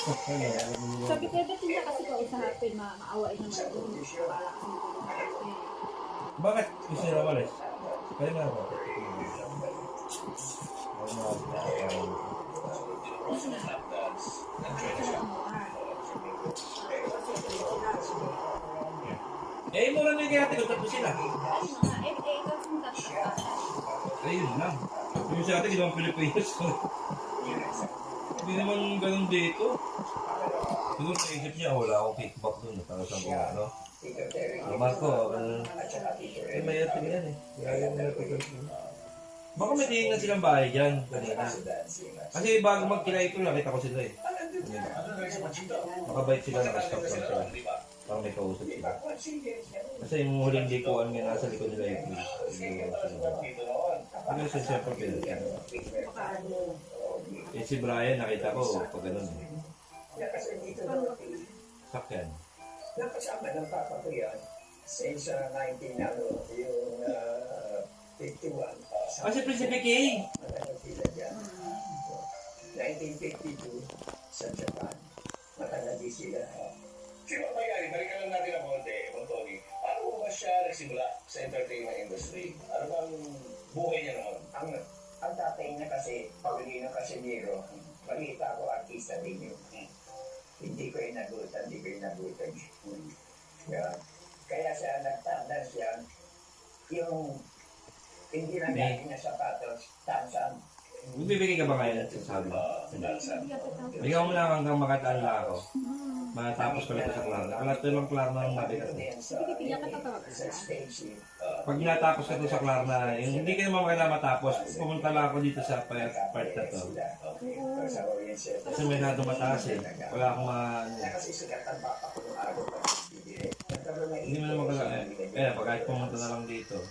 Sabi ko, ba't hindi kasi kausapin, maawain naman doon. Para kasi Bakit gusto nila umalis? Kaya nga ba? Eh, mura na yung kaya tigot sila. Ayun lang. Yung sa atin, ginawang Pilipinas. Hindi naman ganun dito. Siguro naisip niya, wala akong kickback dun. Para sa mga ano. Marco, may atin yan eh. Kaya yung baka may tingin na silang bahay dyan kanina. Kasi bago magkilay ko, nakita ko sila eh. Makabait sila, nakastop lang sila. Parang may kausap sila. Kasi yung huling likuan nga nasa likod nila yung ano siya siyempre pinag eh si Brian nakita ko pag ganun eh. Sakyan. Napasama ng papa ko yan since 19 ano, yung 51. Kasi Prinsipe K! Matagal sila dyan. 1952 sa Japan. Matagal din sila. Sino ba yan? Balikan lang natin ang konti, Tony. Paano mo ba siya nagsimula sa entertainment industry? Ano bang buhay niya noon? Ang tatay niya kasi, Paulino Casimiro, balita ko, artista din yun. Hindi ko inagutan. Kaya siya nagtanda siya, yung hindi na gamit na sapatos, tansan. Bibigay ka ba ngayon sa sabi? Ikaw mo lang hanggang makatanla ako. Matapos ko lang sa Klarna. Alam ito lang Klarna ang nabigat. Pag natapos ka ito sa Klarna, hindi ka naman makita matapos, pumunta lang ako dito sa part na to. Kasi may nado mataas eh. Wala akong hindi mo naman kala eh. Pag pumunta na lang dito.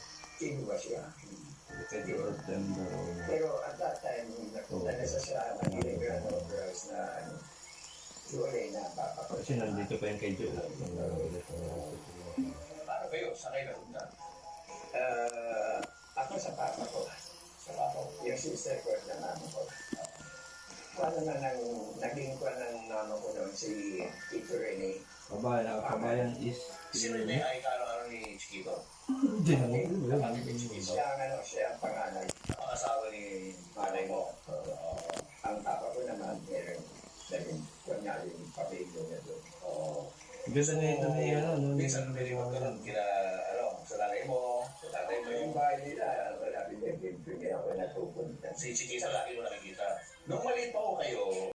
Pero at that time, napunta na sa Manila Girls na wala na papapagod. Kasi nandito pa yung kay Joe. Paano kayo? Saan kayo napunta? Ako sa papa ko. Yung sister ko na mama ko. Paano na naging ko ng mama ko noon si Tito Rene. Kabayan is... Sino yung ay kano-ano ni Chiquito? Hindi naman. Siya ang panganay. Ang asawa ni Malay mo. Ang papa ko naman, meron kunyari yung pabilo niya doon. Gusto niya ito niya, ano? Minsan may limot ka doon kina, sa nanay mo, sa tatay mo. Yung bahay nila, wala pinag-pinag ako natupunta. Si Chiquito lagi mo nakikita. Nung maliit pa ko kayo,